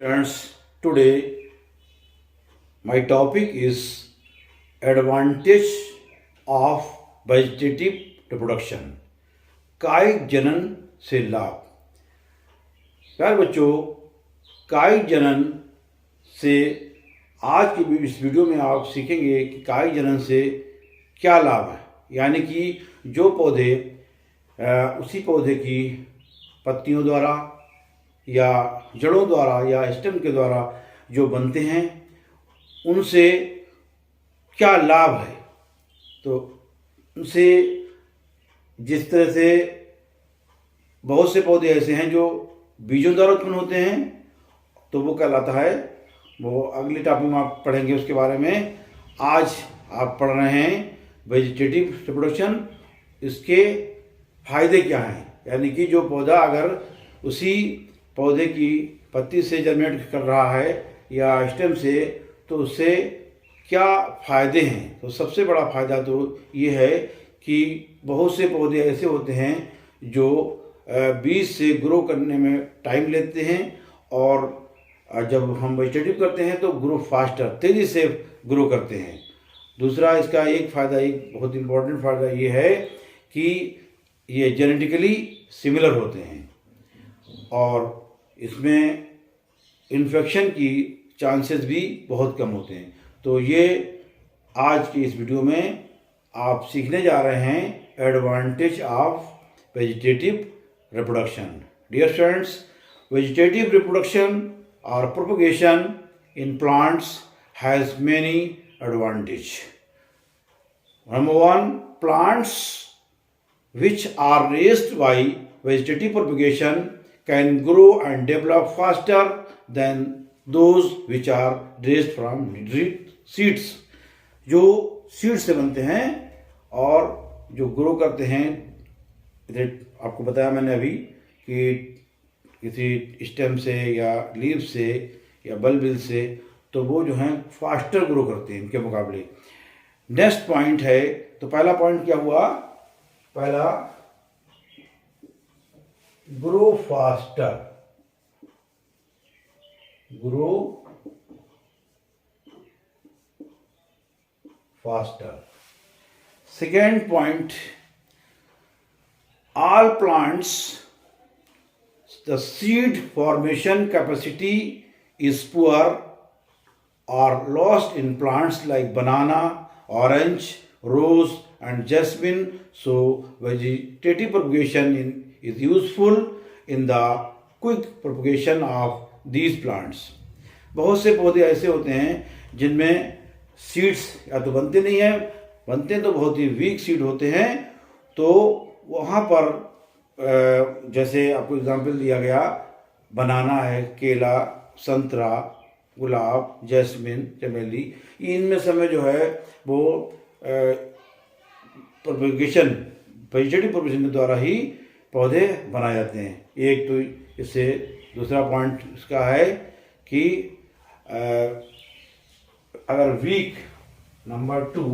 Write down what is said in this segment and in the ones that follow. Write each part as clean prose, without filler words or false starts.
Friends, today my topic is advantage of vegetative reproduction. कायिक जनन से लाभ। प्यारे बच्चों, कायिक जनन से आज की इस वीडियो में आप सीखेंगे कि कायिक जनन से क्या लाभ है। यानी कि जो पौधे उसी पौधे की पत्तियों द्वारा या जड़ों द्वारा या स्टेम के द्वारा जो बनते हैं उनसे क्या लाभ है। तो उनसे जिस तरह से बहुत से पौधे ऐसे हैं जो बीजों द्वारा उत्पन्न होते हैं, तो वो कहलाता है, वो अगले टॉपिक में आप पढ़ेंगे उसके बारे में। आज आप पढ़ रहे हैं वेजिटेटिव रिप्रोडक्शन, इसके फायदे क्या हैं। यानी कि जो पौधा अगर उसी पौधे की पत्ती से जर्मिनेट कर रहा है या स्टेम से, तो उससे क्या फ़ायदे हैं। तो सबसे बड़ा फ़ायदा तो ये है कि बहुत से पौधे ऐसे होते हैं जो बीज से ग्रो करने में टाइम लेते हैं, और जब हम वेजिटेटिव करते हैं तो ग्रो फास्टर, तेज़ी से ग्रो करते हैं। दूसरा इसका एक फ़ायदा, एक बहुत इम्पोर्टेंट फ़ायदा ये है कि ये जेनेटिकली सिमिलर होते हैं और इसमें इन्फेक्शन की चांसेस भी बहुत कम होते हैं। तो ये आज की इस वीडियो में आप सीखने जा रहे हैं advantage of vegetative reproduction. Dear students, vegetative reproduction और propagation in plants has many advantage. Number one, plants which are raised by vegetative propagation can grow and develop faster than those which are raised from seeds। जो seed से बनते हैं और जो grow करते हैं, आपको बताया मैंने अभी कि किसी स्टेम से या लीव से या बल्बिल से, तो वो जो हैं फास्टर ग्रो करते हैं इनके मुकाबले। नेक्स्ट पॉइंट है, तो पहला पॉइंट क्या हुआ, पहला grow faster, grow faster. Second point, all plants the seed formation capacity is poor और lost in plants like banana, orange, rose and jasmine, so vegetative propagation is useful in the quick propagation of these plants। बहुत से पौधे ऐसे होते हैं जिनमें seeds या तो बनते नहीं हैं, बनते हैं तो बहुत ही वीक सीड होते हैं। तो वहाँ पर जैसे आपको एग्जांपल दिया गया, बनाना है, केला, संतरा, गुलाब, जैस्मिन, चमेली, इनमें समय जो है वो प्रोपगेशन, वेजिटेटिव प्रोपगेशन के द्वारा ही पौधे बनाए जाते हैं। एक तो इससे दूसरा पॉइंट इसका है कि अगर वीक, नंबर टू,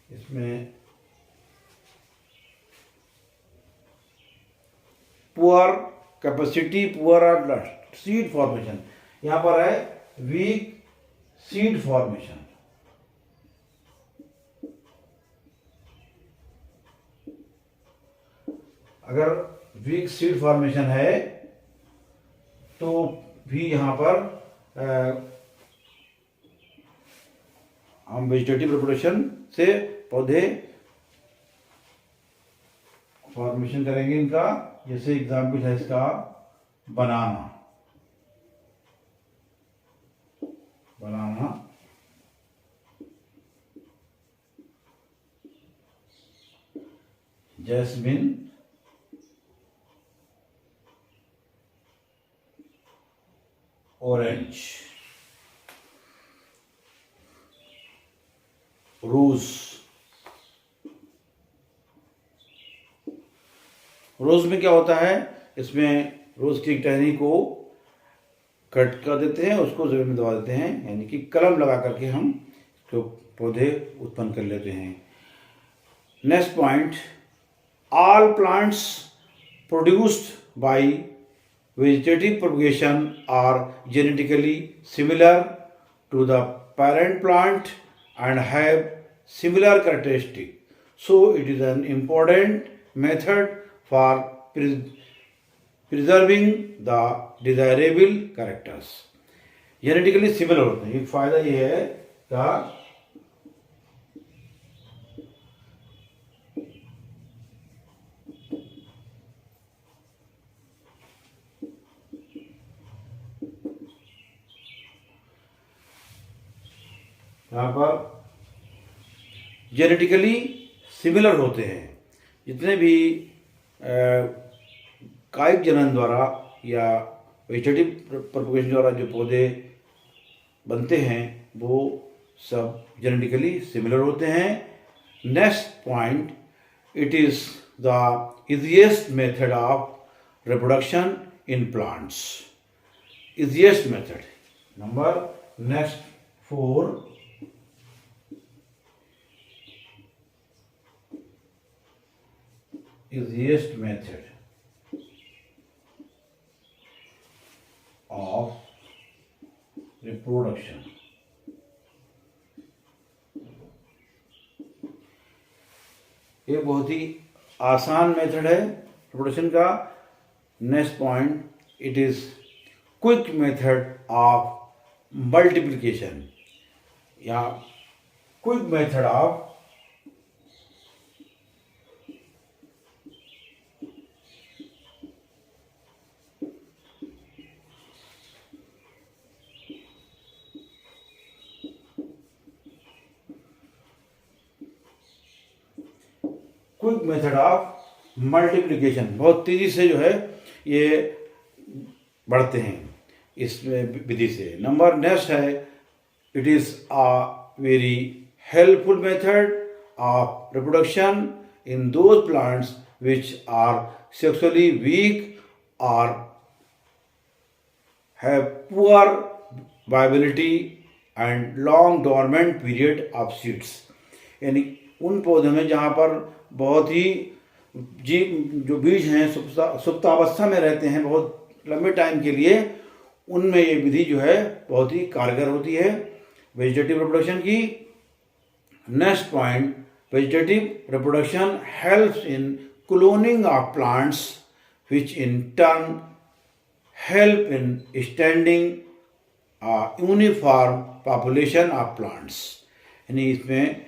इसमें पुअर कैपेसिटी, पुअर और सीड फॉर्मेशन, यहाँ पर है वीक सीड फॉर्मेशन। अगर वीक सीड फॉर्मेशन है तो भी यहाँ पर हम वेजिटेटिव रिप्रोडक्शन से पौधे फॉर्मेशन करेंगे इनका। जैसे एग्जाम्पल है इसका बनाना, बनाना, जैस्मिन, ऑरेंज, रोज। रोज में क्या होता है, इसमें रोज की टहनी को कट कर देते हैं, उसको जमीन में दबा देते हैं, यानी कि कलम लगा करके हम तो पौधे उत्पन्न कर लेते हैं। Next point, all plants produced by vegetative propagation are genetically similar to the parent plant and have similar characteristics. So it is an important method for preserving the desirable characters. Genetically similar होते हैं। एक फायदा ये है का यहाँ पर genetically similar होते हैं। जितने भी कायिक जनन द्वारा या वेजिटेटिव प्रोपगेशन द्वारा जो पौधे बनते हैं वो सब जेनेटिकली सिमिलर होते हैं। Next point, it is the easiest method of reproduction in plants. Easiest method. Number next 4, easiest method of reproduction. ये बहुत ही आसान मेथड है रिप्रोडक्शन का। Next point, it is quick method of multiplication या quick method of quick method of multiplication. बहुत तेजी से जो है ये बढ़ते हैं इस विधि से। नंबर नेक्स्ट है, it is a very helpful method of reproduction in those plants which are sexually weak और have poor viability and long dormant period of seeds. यानी उन पौधों में जहाँ पर बहुत ही जो बीज हैं सुप्तावस्था में रहते हैं बहुत लंबे टाइम के लिए, उनमें ये विधि जो है बहुत ही कारगर होती है वेजिटेटिव रिप्रोडक्शन की। Next point, vegetative reproduction helps in cloning of plants which in turn help in standing uniform population of plants. यानी इसमें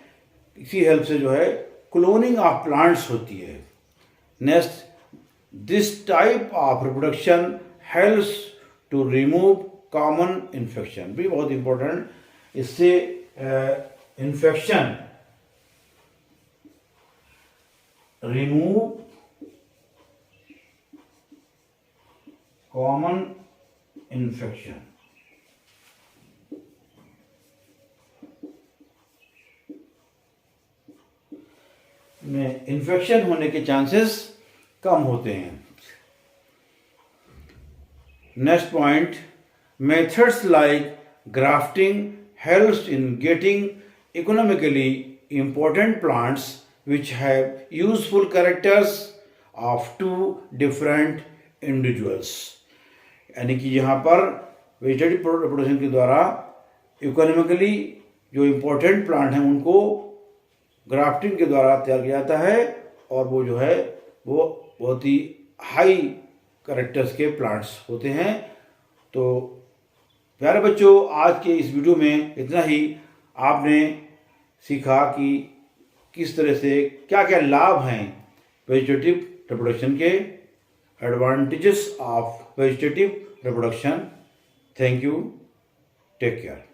इसी हेल्प से जो है क्लोनिंग ऑफ प्लांट्स होती है। Next, this type of reproduction helps to remove common infection. भी बहुत इंपॉर्टेंट, इससे इन्फेक्शन रिमूव कॉमन इन्फेक्शन। में इन्फेक्शन होने के चांसेस कम होते हैं। Next point, methods like grafting helps in getting economically important plants which have useful characters of two different individuals. यानी कि यहाँ पर वेजिटेटिव रिप्रोडक्शन के द्वारा इकोनॉमिकली जो इम्पोर्टेंट प्लांट हैं उनको ग्राफ्टिंग के द्वारा तैयार किया जाता है और वो जो है वो बहुत ही हाई कैरेक्टर्स के प्लांट्स होते हैं। तो प्यारे बच्चों, आज के इस वीडियो में इतना ही। आपने सीखा कि किस तरह से क्या क्या लाभ हैं वेजिटेटिव रिप्रोडक्शन के, advantages of vegetative reproduction. Thank you, take care.